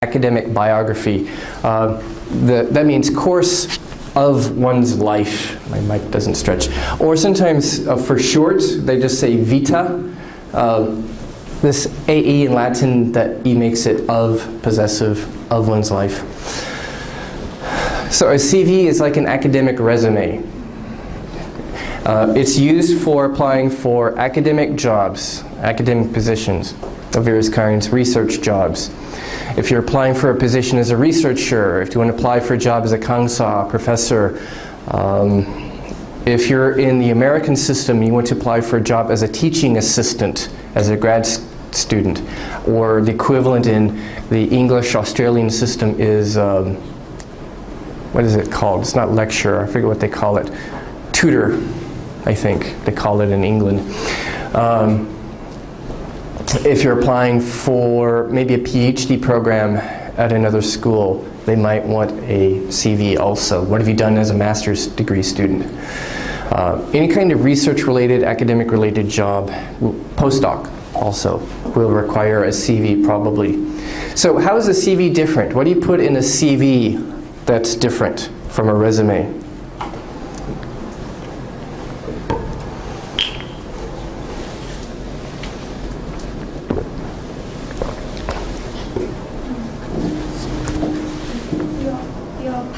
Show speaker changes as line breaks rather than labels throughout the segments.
academic biography. That means course of one's life. My mic doesn't stretch. Or sometimes for short, they just say vita. This AE in Latin, that E makes it of, possessive, of one's life. So a CV is like an academic resume. It's used for applying for academic jobs, academic positions of various kinds, research jobs. If you're applying for a position as a researcher, if you want to apply for a job as a 강사, professor, if you're in the American system, you want to apply for a job as a teaching assistant, as a grad student, or the equivalent in the English Australian system is, what is it called? It's not lecturer, I forget what they call it. Tutor, I think they call it in England. If you're applying for maybe a PhD program at another school, they might want a CV also. What have you done as a master's degree student? Any kind of research-related, academic-related job, postdoc also will require a CV probably. So how is a CV different? What do you put in a CV that's different from a resume?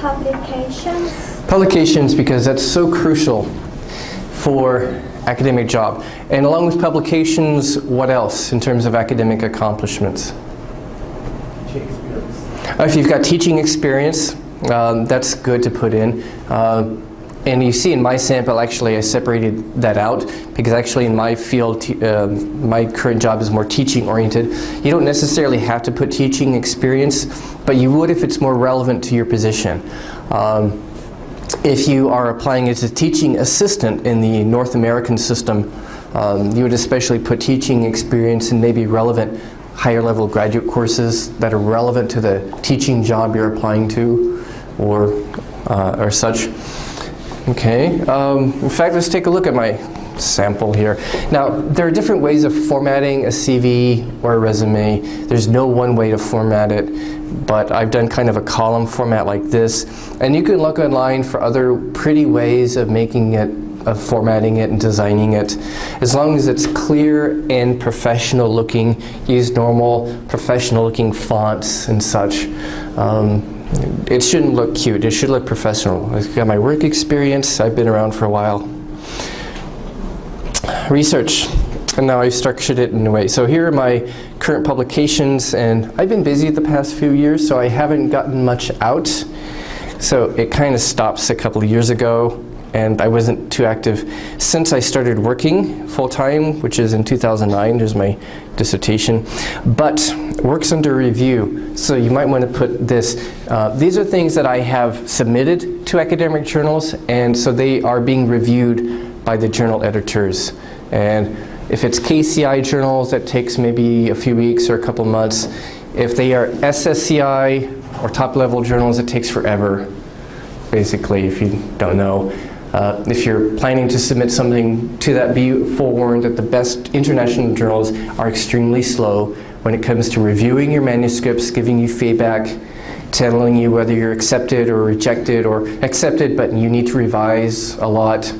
Publications?
Publications, because that's so crucial for academic job. And along with publications, what else in terms of academic accomplishments?
Teaching experience.
If you've got teaching experience, that's good to put in. And you see in my sample, actually, I separated that out because actually in my field, my current job is more teaching oriented. You don't necessarily have to put teaching experience, but you would if it's more relevant to your position. If you are applying as a teaching assistant in the North American system, you would especially put teaching experience in maybe relevant higher level graduate courses that are relevant to the teaching job you're applying to or such. Okay, in fact, let's take a look at my sample here. Now, there are different ways of formatting a CV or a resume. There's no one way to format it, but I've done kind of a column format like this. And you can look online for other pretty ways of making it, of formatting it and designing it. As long as it's clear and professional looking, use normal professional looking fonts and such. It shouldn't look cute, it should look professional. I've got my work experience, I've been around for a while. Research, and now I've structured it in a way. So here are my current publications, and I've been busy the past few years, so I haven't gotten much out. So it kind of stops a couple of years ago, and I wasn't too active. Since I started working full-time, which is in 2009, there's my dissertation, but works under review. So you might want to put this. These are things that I have submitted to academic journals, and so they are being reviewed by the journal editors. And if it's KCI journals, that takes maybe a few weeks or a couple months. If they are SSCI or top-level journals, it takes forever, basically, if you don't know. If you're planning to submit something to that, be forewarned that the best international journals are extremely slow when it comes to reviewing your manuscripts, giving you feedback, telling you whether you're accepted or rejected, or accepted but you need to revise a lot.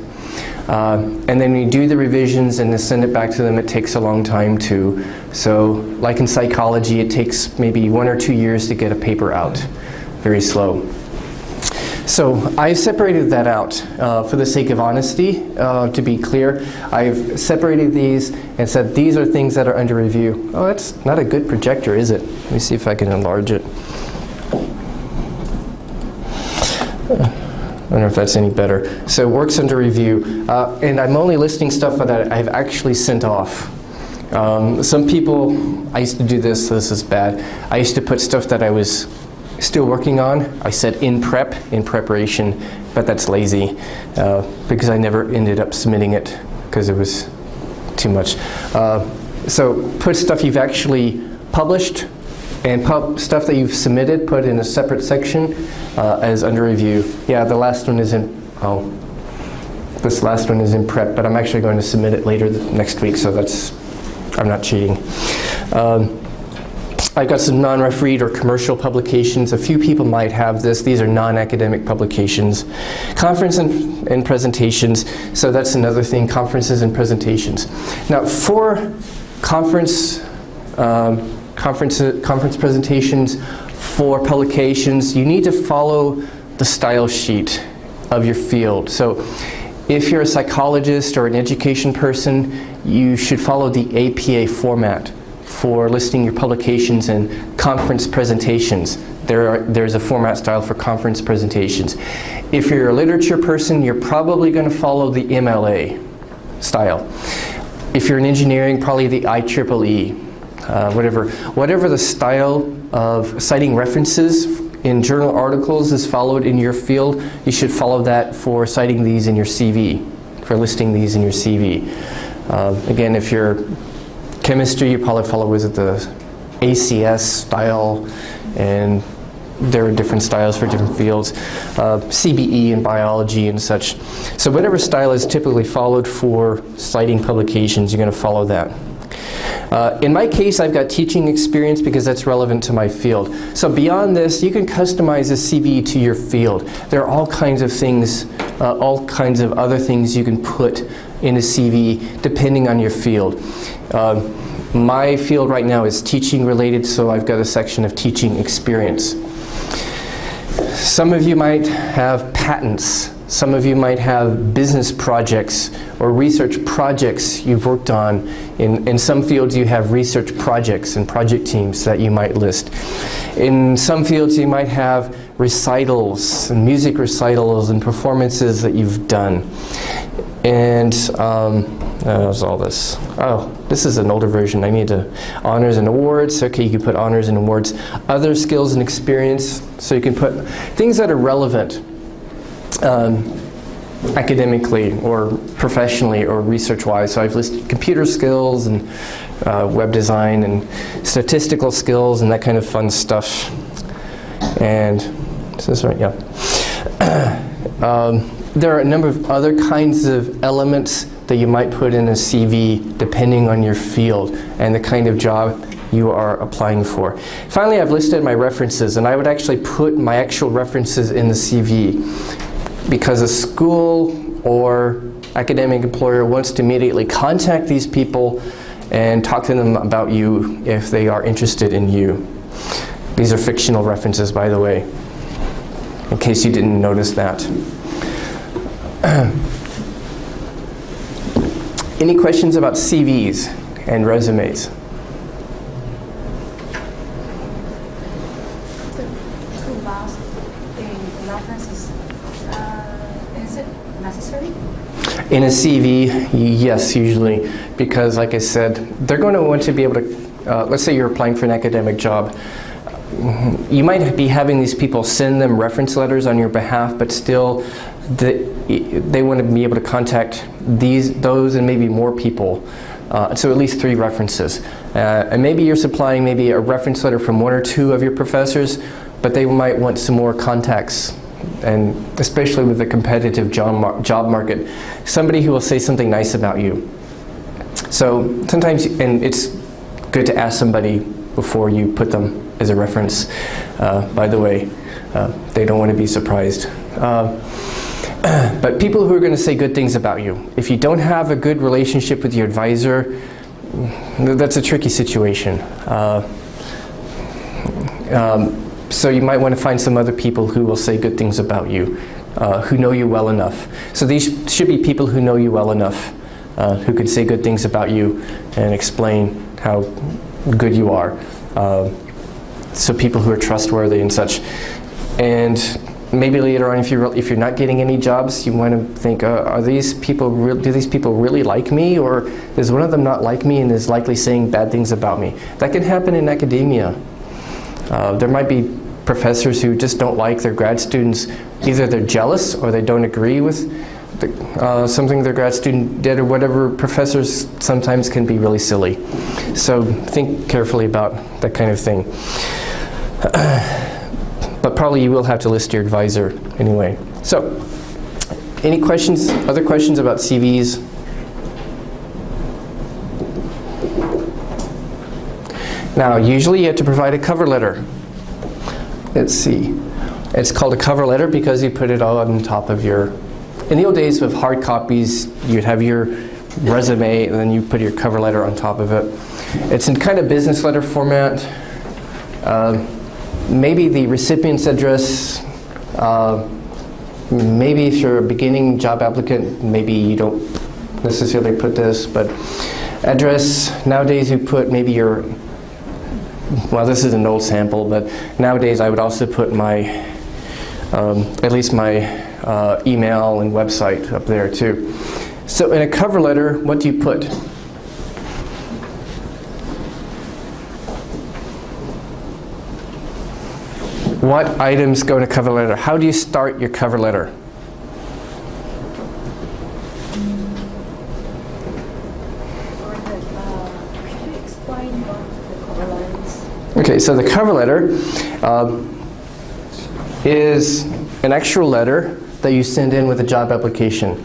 And then when you do the revisions and then send it back to them, it takes a long time too. So like in psychology, it takes maybe 1 or 2 years to get a paper out. Very slow. So I separated that out for the sake of honesty, to be clear. I've separated these and said these are things that are under review. Oh, that's not a good projector, is it? Let me see if I can enlarge it. I don't know if that's any better. So works under review. And I'm only listing stuff that I've actually sent off. Some people, I used to do this, so this is bad. I used to put stuff that I was still working on. I said in preparation, but that's lazy because I never ended up submitting it because it was too much. So put stuff you've actually published and stuff that you've submitted, put in a separate section as under review. Yeah, the last one is in, this last one is in prep, but I'm actually going to submit it later next week, so that's, I'm not cheating. I've got some non-refereed or commercial publications. A few people might have this. These are non-academic publications. Conference and presentations. So that's another thing, conferences and presentations. Now, for conference presentations, for publications, you need to follow the style sheet of your field. So if you're a psychologist or an education person, you should follow the APA format for listing your publications and conference presentations. There's a format style for conference presentations. If you're a literature person, you're probably going to follow the MLA style. If you're in engineering, probably the IEEE. Whatever the style of citing references in journal articles is followed in your field, you should follow that for citing these in your CV, for listing these in your CV. Again, if you're chemistry, you probably follow with the ACS style, and there are different styles for different fields. CBE in biology and such. So whatever style is typically followed for citing publications, you're going to follow that. In my case, I've got teaching experience because that's relevant to my field. So beyond this, you can customize a CV to your field. There are all kinds of things, all kinds of other things you can put in a CV depending on your field. My field right now is teaching related, so I've got a section of teaching experience. Some of you might have patents. Some of you might have business projects or research projects you've worked on. In some fields you have research projects and project teams that you might list. In some fields you might have recitals, and music recitals and performances that you've done. And how's all this? Oh, this is an older version. I need to honors and awards. Okay, you can put honors and awards. Other skills and experience. So you can put things that are relevant academically or professionally or research-wise. So I've listed computer skills and web design and statistical skills and that kind of fun stuff. And is this right? Yeah. There are a number of other kinds of elements that you might put in a CV depending on your field and the kind of job you are applying for. Finally, I've listed my references, and I would actually put my actual references in the CV because a school or academic employer wants to immediately contact these people and talk to them about you if they are interested in you. These are fictional references, by the way, in case you didn't notice that. Any questions about CVs and resumes?
To bounce the references, is it necessary?
In a CV, yes, usually, because like I said, they're going to want to be able to, let's say you're applying for an academic job, you might be having these people send them reference letters on your behalf, but still they want to be able to contact those and maybe more people. So at least 3 references. And maybe you're supplying maybe a reference letter from 1 or 2 of your professors, but they might want some more contacts, and especially with the competitive job market, somebody who will say something nice about you. So sometimes, and it's good to ask somebody before you put them as a reference. By the way, they don't want to be surprised. But people who are going to say good things about you. If you don't have a good relationship with your advisor, that's a tricky situation. So you might want to find some other people who will say good things about you, who know you well enough. So these should be people who know you well enough, who could say good things about you and explain how good you are. So people who are trustworthy and such. And maybe later on, if you're not getting any jobs, you want to think, do these people really like me, or is one of them not like me and is likely saying bad things about me? That can happen in academia. There might be professors who just don't like their grad students. Either they're jealous or they don't agree with something their grad student did or whatever. Professors sometimes can be really silly. So think carefully about that kind of thing. But probably you will have to list your advisor anyway. So, any questions, other questions about CVs? Now, usually you have to provide a cover letter. Let's see. It's called a cover letter because you put it all on top of your... In the old days with hard copies, you'd have your resume and then you put your cover letter on top of it. It's in kind of business letter format. Maybe the recipient's address. Maybe if you're a beginning job applicant, maybe you don't necessarily put this, but address, nowadays you put maybe your, well, this is an old sample, but nowadays I would also put my, at least my email and website up there too. So in a cover letter, what do you put? What items go in a cover letter? How do you start your cover letter?
Could you explain what the cover letter is?
Okay, so the cover letter is an actual letter that you send in with a job application.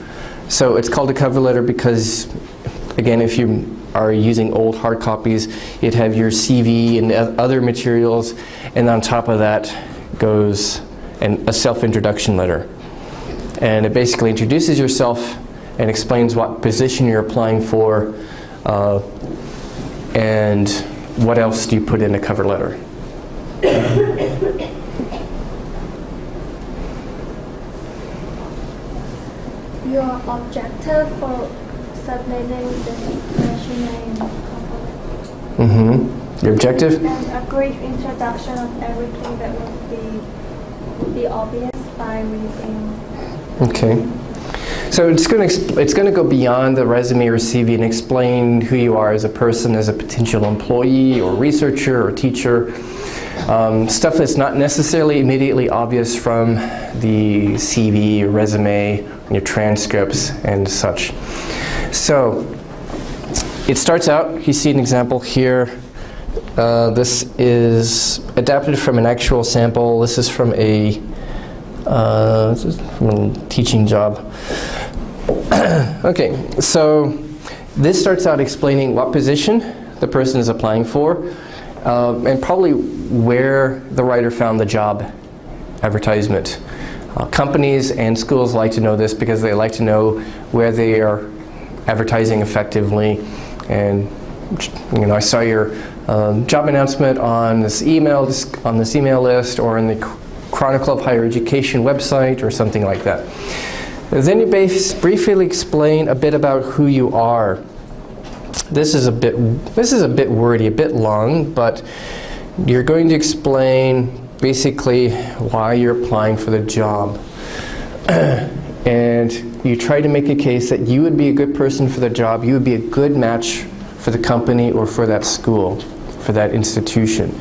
So it's called a cover letter because, again, if you are using old hard copies, you'd have your CV and other materials, and on top of that goes a self-introduction letter. And it basically introduces yourself and explains what position you're applying for, and what else do you put in a cover letter.
Your objective for submitting this resume and cover letter.
Your objective?
And a brief introduction of everything that would be obvious by reading.
Okay. So it's going to go beyond the resume or CV and explain who you are as a person, as a potential employee or researcher or teacher. Stuff that's not necessarily immediately obvious from the CV or resume and your transcripts and such. So it starts out, you see an example here. This is adapted from an actual sample. This is from a teaching job. Okay, so this starts out explaining what position the person is applying for, and probably where the writer found the job advertisement. Companies and schools like to know this because they like to know where they are advertising effectively. And I saw your job announcement on this email list, or in the Chronicle of Higher Education website, or something like that. Then you briefly explain a bit about who you are. This is a bit wordy, a bit long, but you're going to explain basically why you're applying for the job. And you try to make a case that you would be a good person for the job, you would be a good match for the company or for that school, for that institution.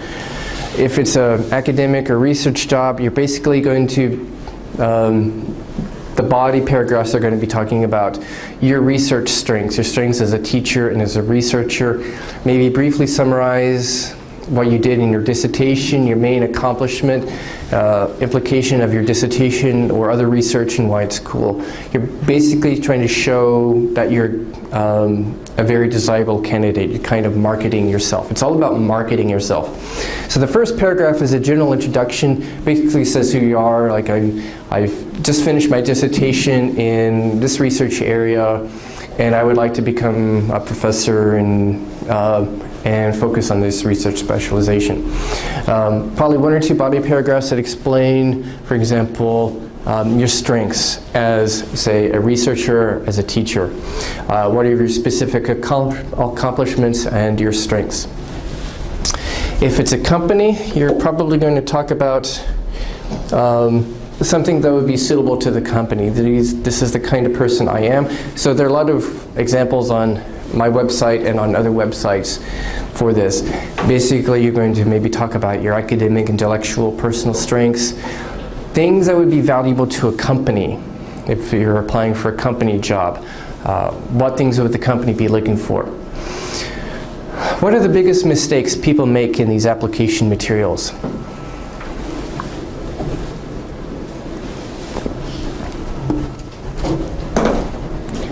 If it's an academic or research job, you're basically going to, the body paragraphs are going to be talking about your research strengths, your strengths as a teacher and as a researcher. Maybe briefly summarize what you did in your dissertation, your main accomplishment, implication of your dissertation or other research and why it's cool. You're basically trying to show that you're a very desirable candidate. You're kind of marketing yourself. It's all about marketing yourself. So the first paragraph is a general introduction, basically says who you are, like I've just finished my dissertation in this research area and I would like to become a professor and focus on this research specialization. Probably one or two body paragraphs that explain, for example, your strengths as, say, a researcher, as a teacher. What are your specific accomplishments and your strengths? If it's a company, you're probably going to talk about something that would be suitable to the company. This is the kind of person I am. So there are a lot of examples on my website and on other websites for this. Basically, you're going to maybe talk about your academic, intellectual, personal strengths, things that would be valuable to a company if you're applying for a company job. What things would the company be looking for? What are the biggest mistakes people make in these application materials?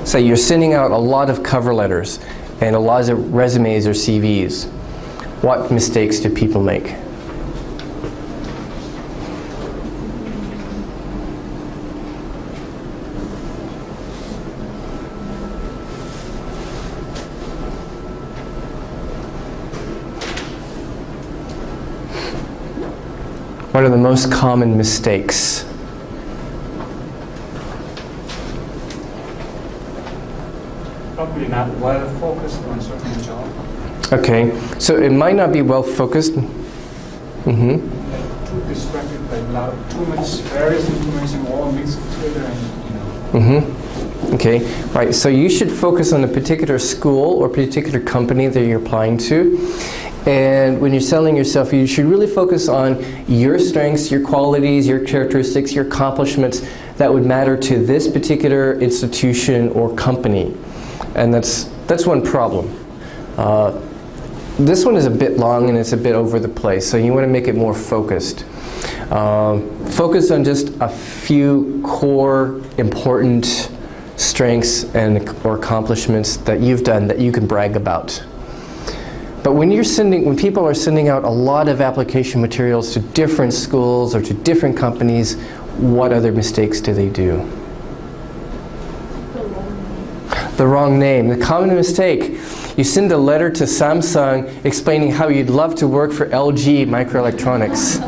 So you're sending out a lot of cover letters and a lot of resumes or CVs. what mistakes do people make? What are the most common mistakes?
Probably not well focused on certain job.
Okay, so it might not be well focused.
Too distracted by too much various information all mixed together, and
Okay, right, so you should focus on a particular school or particular company that you're applying to. And when you're selling yourself, you should really focus on your strengths, your qualities, your characteristics, your accomplishments that would matter to this particular institution or company. And that's one problem. This one is a bit long and it's a bit over the place, so you want to make it more focused. Focus on just a few core important strengths and or accomplishments that you've done that you can brag about. But when people are sending out a lot of application materials to different schools or to different companies, what other mistakes do they do? The wrong name. The common mistake. You send a letter to Samsung explaining how you'd love to work for LG Microelectronics.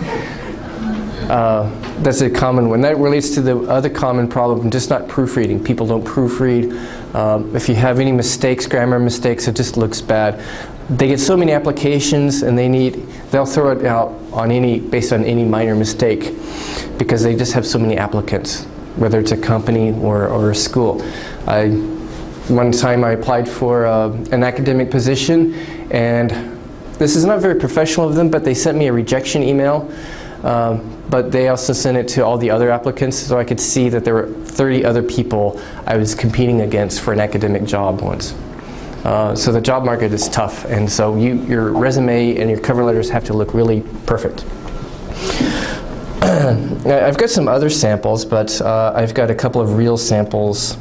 That's a common one. That relates to the other common problem, just not proofreading. People don't proofread. If you have any mistakes, grammar mistakes, it just looks bad. They get so many applications and they'll throw it out on based on any minor mistake because they just have so many applicants, whether it's a company or a school. One time I applied for an academic position, and this is not very professional of them, but they sent me a rejection email. But they also sent it to all the other applicants, so I could see that there were 30 other people I was competing against for an academic job once. So the job market is tough, and so your resume and your cover letters have to look really perfect. I've got some other samples, but I've got a couple of real samples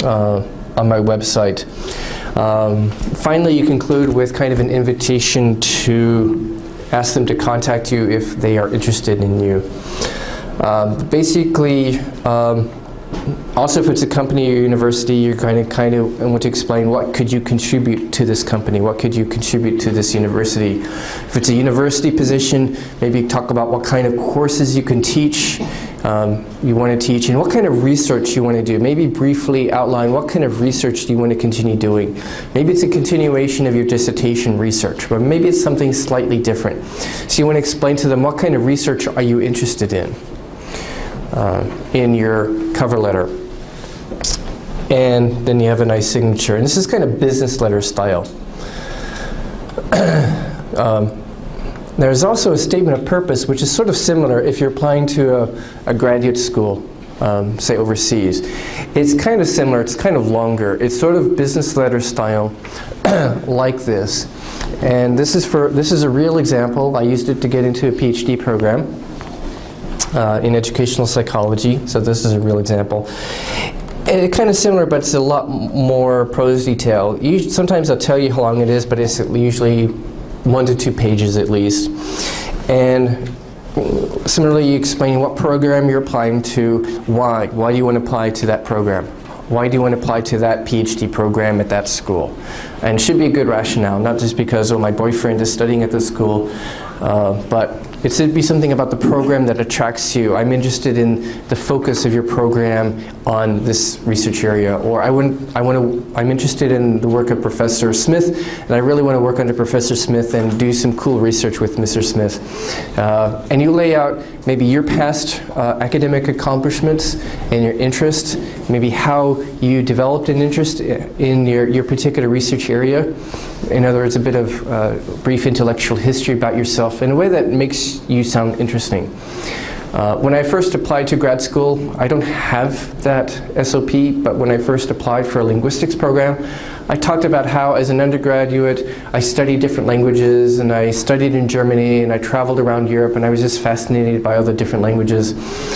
on my website. Finally, you conclude with kind of an invitation to ask them to contact you if they are interested in you. Basically, also if it's a company or university, you're kind of want to explain what could you contribute to this company, what could you contribute to this university. If it's a university position, maybe talk about what kind of courses you can teach, you want to teach, and what kind of research you want to do. Maybe briefly outline what kind of research do you want to continue doing. Maybe it's a continuation of your dissertation research, but maybe it's something slightly different. So you want to explain to them what kind of research are you interested in your cover letter. And then you have a nice signature. And this is kind of business letter style. There's also a statement of purpose, which is sort of similar if you're applying to a graduate school, say overseas. It's kind of similar, it's kind of longer. It's sort of business letter style, like this. And this is a real example. I used it to get into a PhD program in educational psychology, so this is a real example. And it's kind of similar, but it's a lot more prose detail. Sometimes I'll tell you how long it is, but it's usually 1 to 2 pages at least. And similarly, you explain what program you're applying to, why. Why do you want to apply to that program? Why do you want to apply to that PhD program at that school? And it should be a good rationale, not just because, oh, my boyfriend is studying at this school, but it should be something about the program that attracts you. I'm interested in the focus of your program on this research area, or I'm interested in the work of Professor Smith, and I really want to work under Professor Smith and do some cool research with Mr. Smith. And you lay out maybe your past academic accomplishments and your interests, maybe how you developed an interest in your particular research area. In other words, a bit of brief intellectual history about yourself in a way that makes you sound interesting. When I first applied to grad school, I don't have that SOP, but when I first applied for a linguistics program, I talked about how as an undergraduate I studied different languages, and I studied in Germany, and I traveled around Europe, and I was just fascinated by all the different languages.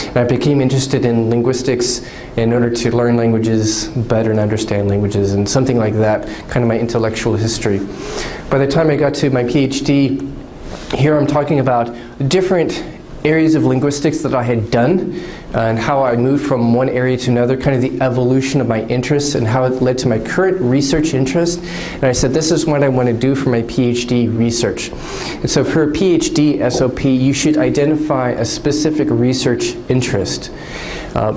And I became interested in linguistics in order to learn languages better and understand languages, and something like that, kind of my intellectual history. By the time I got to my PhD, here I'm talking about different areas of linguistics that I had done, and how I moved from one area to another, kind of the evolution of my interests and how it led to my current research interest. And I said, this is what I want to do for my PhD research. And so for a PhD SOP, you should identify a specific research interest.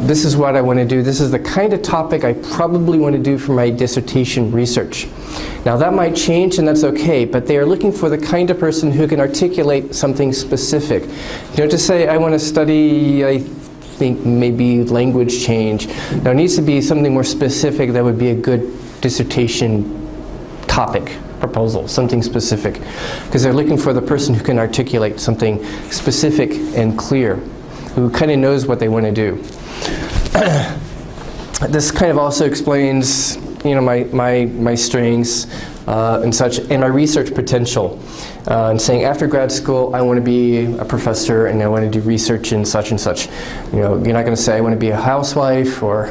This is what I want to do. This is the kind of topic I probably want to do for my dissertation research. Now that might change, and that's okay, but they are looking for the kind of person who can articulate something specific. You know, to say, I want to study, I think maybe language change. Now it needs to be something more specific that would be a good dissertation topic proposal, something specific. Because they're looking for the person who can articulate something specific and clear, who kind of knows what they want to do. This kind of also explains, you know, my strengths and such, and my research potential. And saying after grad school, I want to be a professor and I want to do research in such and such. You know, you're not going to say I want to be a housewife or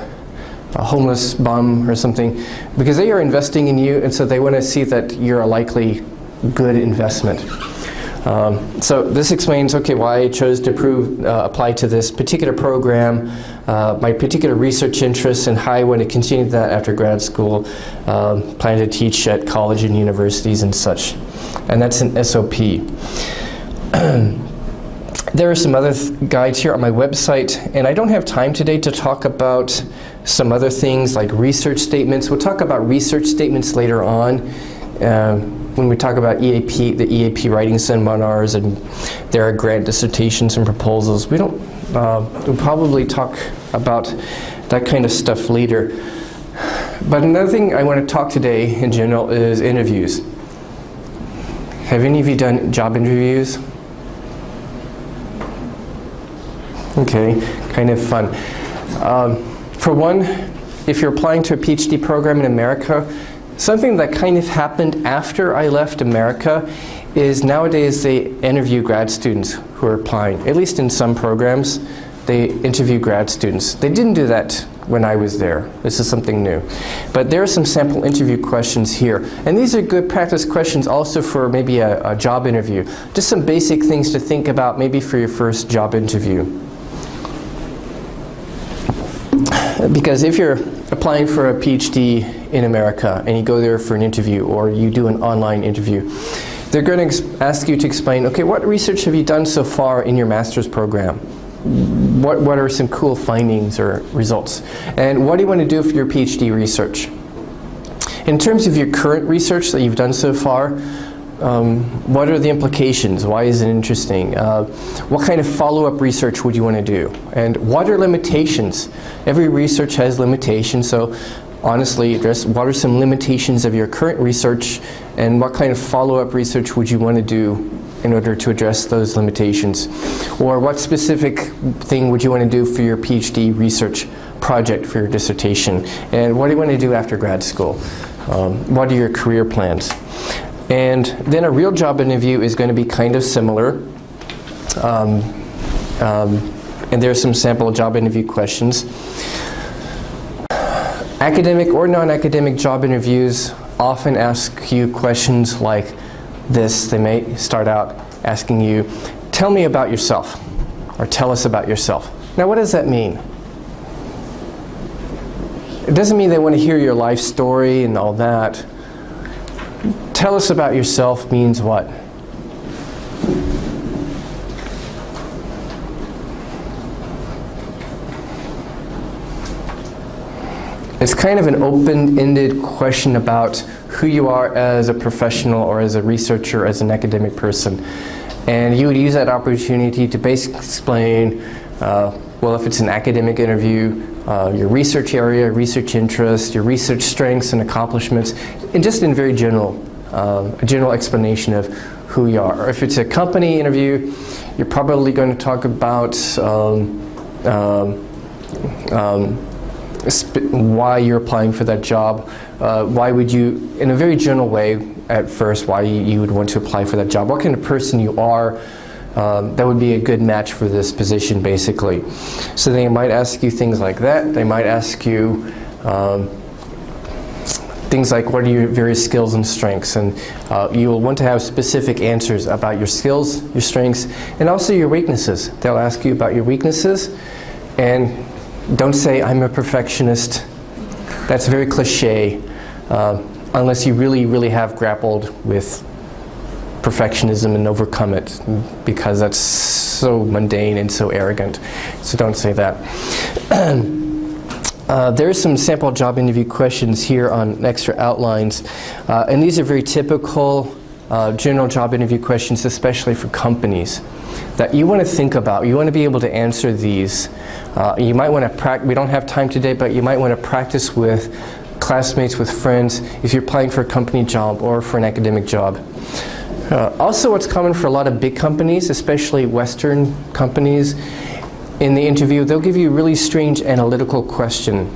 a homeless bum or something, because they are investing in you, and so they want to see that you're a likely good investment. So this explains, okay, why I chose to apply to this particular program, my particular research interests, and how I want to continue that after grad school, plan to teach at college and universities and such. And that's an SOP. There are some other guides here on my website, and I don't have time today to talk about some other things like research statements. We'll talk about research statements later on. When we talk about EAP, the EAP writing seminars, and there are grant dissertations and proposals, we'll probably talk about that kind of stuff later. But another thing I want to talk today in general is interviews. Have any of you done job interviews? Okay, kind of fun. For one, if you're applying to a PhD program in America, something that kind of happened after I left America is nowadays they interview grad students who are applying. At least in some programs, they interview grad students. They didn't do that when I was there. This is something new. But there are some sample interview questions here. And these are good practice questions also for maybe a job interview. Just some basic things to think about maybe for your first job interview. Because if you're applying for a PhD in America and you go there for an interview, or you do an online interview, they're going to ask you to explain, okay, what research have you done so far in your master's program? What are some cool findings or results? And what do you want to do for your PhD research? In terms of your current research that you've done so far, what are the implications? Why is it interesting? What kind of follow-up research would you want to do? And what are limitations? Every research has limitations, so honestly address what are some limitations of your current research, and what kind of follow-up research would you want to do in order to address those limitations? Or what specific thing would you want to do for your PhD research project for your dissertation? And what do you want to do after grad school? What are your career plans? And then a real job interview is going to be kind of similar. And there are some sample job interview questions. Academic or non-academic job interviews often ask you questions like this. They may start out asking you, tell me about yourself, or tell us about yourself. Now what does that mean? It doesn't mean they want to hear your life story and all that. Tell us about yourself means what? It's kind of an open-ended question about who you are as a professional or as a researcher, as an academic person. And you would use that opportunity to basically explain, well, if it's an academic interview, your research area, research interest, your research strengths and accomplishments, and just in very general, a general explanation of who you are. If it's a company interview, you're probably going to talk about why you're applying for that job. Why would you, in a very general way at first, why you would want to apply for that job. What kind of person you are that would be a good match for this position, basically. So they might ask you things like that. They might ask you things like, what are your various skills and strengths? And you will want to have specific answers about your skills, your strengths, and also your weaknesses. They'll ask you about your weaknesses, and don't say, I'm a perfectionist. That's very cliche, unless you really, really have grappled with perfectionism and overcome it, because that's so mundane and so arrogant. So don't say that. There are some sample job interview questions here on extra outlines, and these are very typical general job interview questions, especially for companies, that you want to think about. You want to be able to answer these. You might want to we don't have time today, but you might want to practice with classmates, with friends, if you're applying for a company job or for an academic job. Also, what's common for a lot of big companies, especially Western companies, in the interview, they'll give you a really strange analytical question.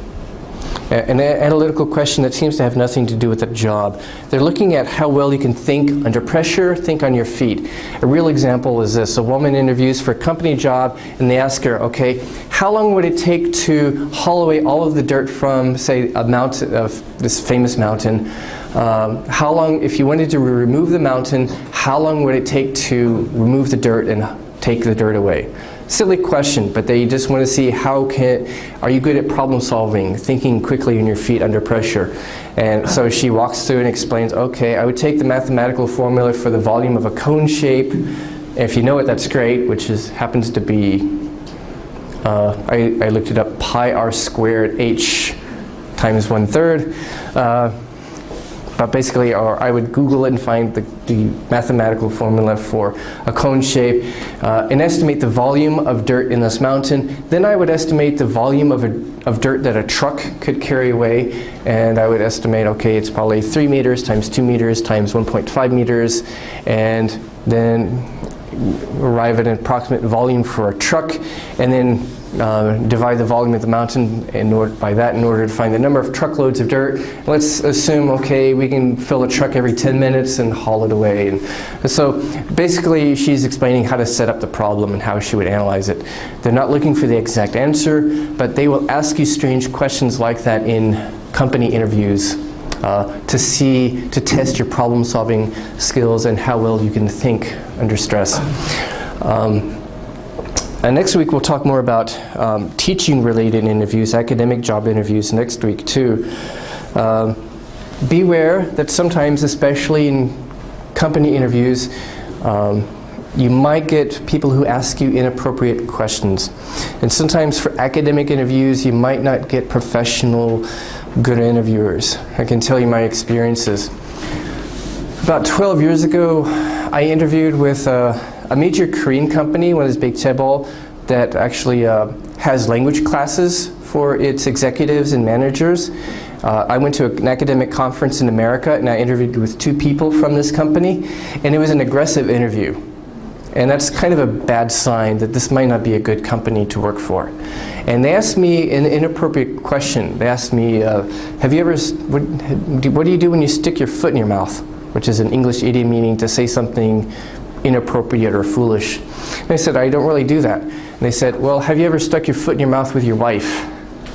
An analytical question that seems to have nothing to do with the job. They're looking at how well you can think under pressure, think on your feet. A real example is this. A woman interviews for a company job, and they ask her, okay, how long would it take to haul away all of the dirt from, say, a mountain, this famous mountain? How long, if you wanted to remove the mountain, how long would it take to remove the dirt and take the dirt away? Silly question, but they just want to see are you good at problem solving, thinking quickly on your feet under pressure. And so she walks through and explains, okay, I would take the mathematical formula for the volume of a cone shape. If you know it, that's great, which happens to be, I looked it up, pi r squared h times 1/3. But basically, or I would Google it and find the mathematical formula for a cone shape and estimate the volume of dirt in this mountain. Then I would estimate the volume of dirt that a truck could carry away, and I would estimate, okay, it's probably 3 meters times 2 meters times 1.5 meters, and then arrive at an approximate volume for a truck, and then divide the volume of the mountain by that in order to find the number of truckloads of dirt. Let's assume, okay, we can fill a truck every 10 minutes and haul it away. And so basically she's explaining how to set up the problem and how she would analyze it. They're not looking for the exact answer, but they will ask you strange questions like that in company interviews to test your problem solving skills and how well you can think under stress. And next week we'll talk more about teaching-related interviews, academic job interviews next week too. Beware that sometimes, especially in company interviews, you might get people who ask you inappropriate questions. And sometimes for academic interviews, you might not get professional, good interviewers. I can tell you my experiences. About 12 years ago, I interviewed with a major Korean company, one of those big chaebol, that actually has language classes for its executives and managers. I went to an academic conference in America, and I interviewed with 2 people from this company, and it was an aggressive interview. And that's kind of a bad sign that this might not be a good company to work for. And they asked me an inappropriate question. They asked me, what do you do when you stick your foot in your mouth? Which is an English idiom meaning to say something inappropriate or foolish. And I said, I don't really do that. And they said, well, have you ever stuck your foot in your mouth with your wife?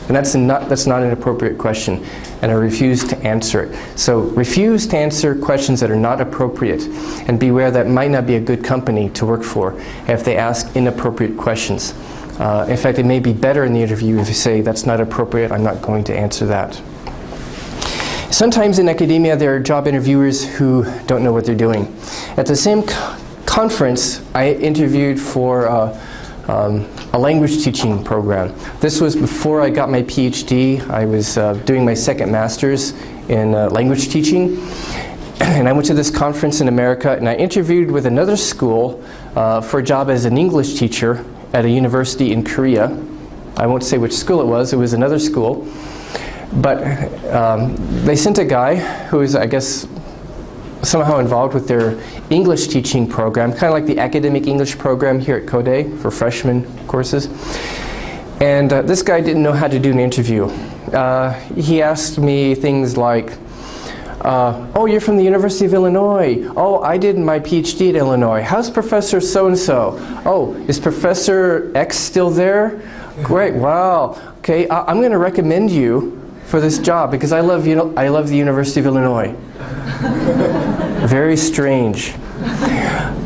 And that's not an appropriate question. And I refused to answer it. So refuse to answer questions that are not appropriate, and beware that might not be a good company to work for if they ask inappropriate questions. In fact, it may be better in the interview if you say, that's not appropriate, I'm not going to answer that. Sometimes in academia there are job interviewers who don't know what they're doing. At the same conference, I interviewed for a language teaching program. This was before I got my PhD. I was doing my second master's in language teaching. And I went to this conference in America, and I interviewed with another school for a job as an English teacher at a university in Korea. I won't say which school it was another school. But they sent a guy who is, I guess, somehow involved with their English teaching program, kind of like the academic English program here at Code for freshman courses. And this guy didn't know how to do an interview. He asked me things like, oh, you're from the University of Illinois. Oh, I did my PhD at Illinois. How's Professor so-and-so? Oh, is Professor X still there? Great, wow. Okay, I'm going to recommend you for this job because I love the University of Illinois. Very strange.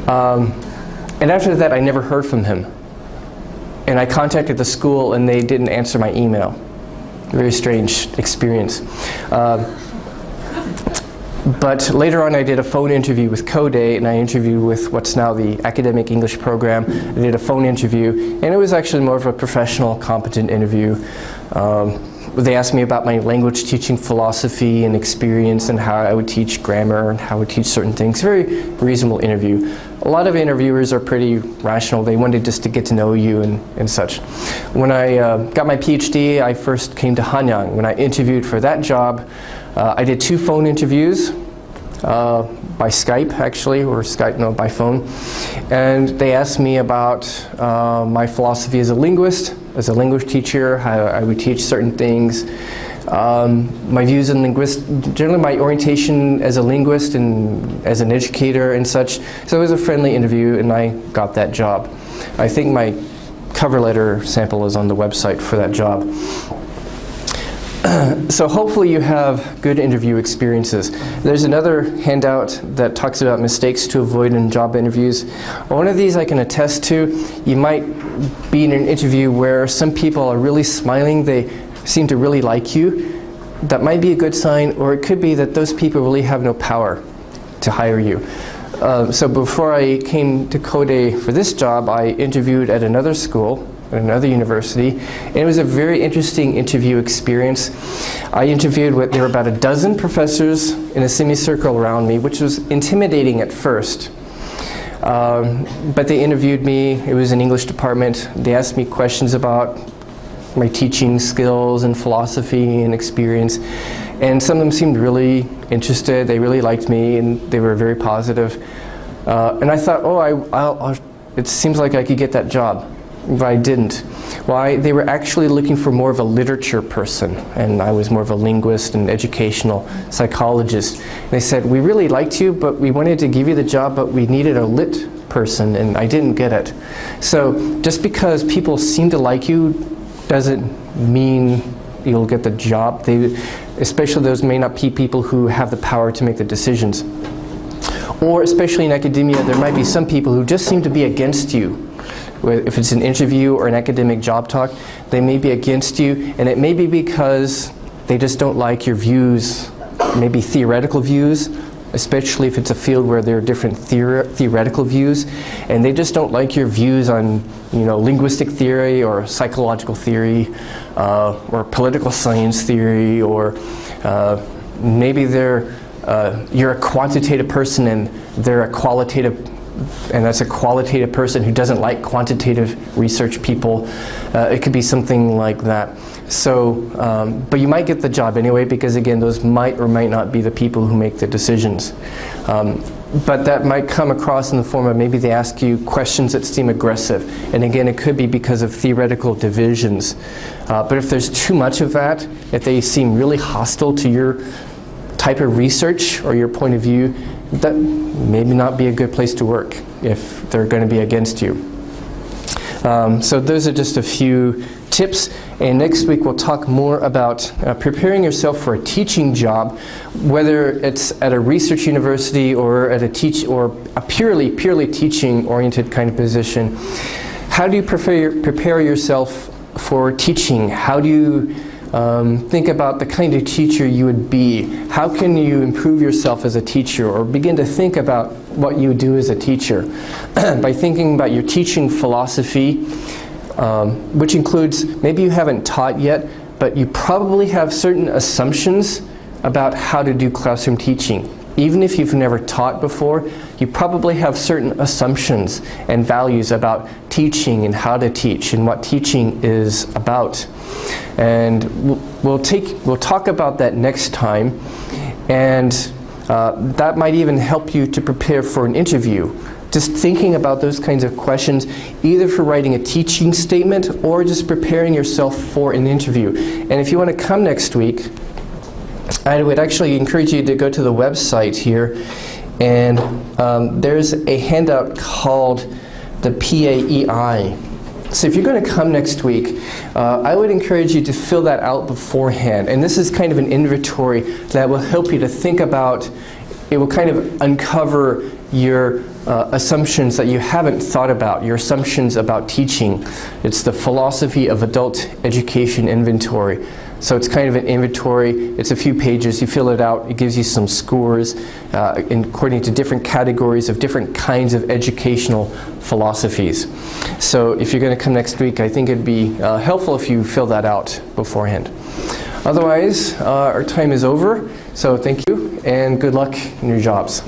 And after that, I never heard from him. And I contacted the school and they didn't answer my email. Very strange experience. But later on I did a phone interview with Code and I interviewed with what's now the academic English program. I did a phone interview and it was actually more of a professional, competent interview. They asked me about my language teaching philosophy and experience and how I would teach grammar and how I would teach certain things. Very reasonable interview. A lot of interviewers are pretty rational. They wanted just to get to know you and such. When I got my PhD, I first came to Hanyang. When I interviewed for that job, I did 2 phone interviews by Skype actually, or Skype, no, by phone. And they asked me about my philosophy as a linguist, as a language teacher, how I would teach certain things, my views in generally my orientation as a linguist and as an educator and such. So it was a friendly interview and I got that job. I think my cover letter sample is on the website for that job. So hopefully you have good interview experiences. There's another handout that talks about mistakes to avoid in job interviews. One of these I can attest to. You might be in an interview where some people are really smiling, they seem to really like you. That might be a good sign, or it could be that those people really have no power to hire you. So before I came to Code for this job, I interviewed at another school, at another university, and it was a very interesting interview experience. I interviewed with, there were about a dozen professors in a semicircle around me, which was intimidating at first. But they interviewed me, it was an English department, they asked me questions about my teaching skills and philosophy and experience, and some of them seemed really interested, they really liked me, and they were very positive. And I thought, oh, it seems like I could get that job. But I didn't. Why? They were actually looking for more of a literature person, and I was more of a linguist and educational psychologist. They said, we really liked you, but we wanted to give you the job, but we needed a lit person, and I didn't get it. So just because people seem to like you doesn't mean you'll get the job. Especially those may not be people who have the power to make the decisions. Or especially in academia, there might be some people who just seem to be against you. If it's an interview or an academic job talk, they may be against you, and it may be because they just don't like your views, maybe theoretical views, especially if it's a field where there are different theoretical views, and they just don't like your views on, linguistic theory or psychological theory or political science theory, or maybe you're a quantitative person and they're a qualitative, and that's a qualitative person who doesn't like quantitative research people. It could be something like that. So, but you might get the job anyway, because again, those might or might not be the people who make the decisions. But that might come across in the form of maybe they ask you questions that seem aggressive. And again, it could be because of theoretical divisions. But if there's too much of that, if they seem really hostile to your type of research or your point of view, that maybe not be a good place to work if they're going to be against you. So those are just a few tips, and next week we'll talk more about preparing yourself for a teaching job, whether it's at a research university or at a purely teaching oriented kind of position. How do you prepare yourself for teaching? How do you think about the kind of teacher you would be? How can you improve yourself as a teacher, or begin to think about what you do as a teacher? By thinking about your teaching philosophy, which includes, maybe you haven't taught yet, but you probably have certain assumptions about how to do classroom teaching. Even if you've never taught before, you probably have certain assumptions and values about teaching and how to teach and what teaching is about. And we'll talk about that next time. And That might even help you to prepare for an interview. Just thinking about those kinds of questions, either for writing a teaching statement or just preparing yourself for an interview. And if you want to come next week, I would actually encourage you to go to the website here, and there's a handout called the PAEI. So if you're going to come next week, I would encourage you to fill that out beforehand. And this is kind of an inventory that will help you to think about, it will kind of uncover your assumptions that you haven't thought about, your assumptions about teaching. It's the Philosophy of Adult Education Inventory. So it's kind of an inventory. It's a few pages. You fill it out. It gives you some scores according to different categories of different kinds of educational philosophies. So if you're going to come next week, I think it'd be helpful if you fill that out beforehand. Otherwise, our time is over. So thank you and good luck in your jobs.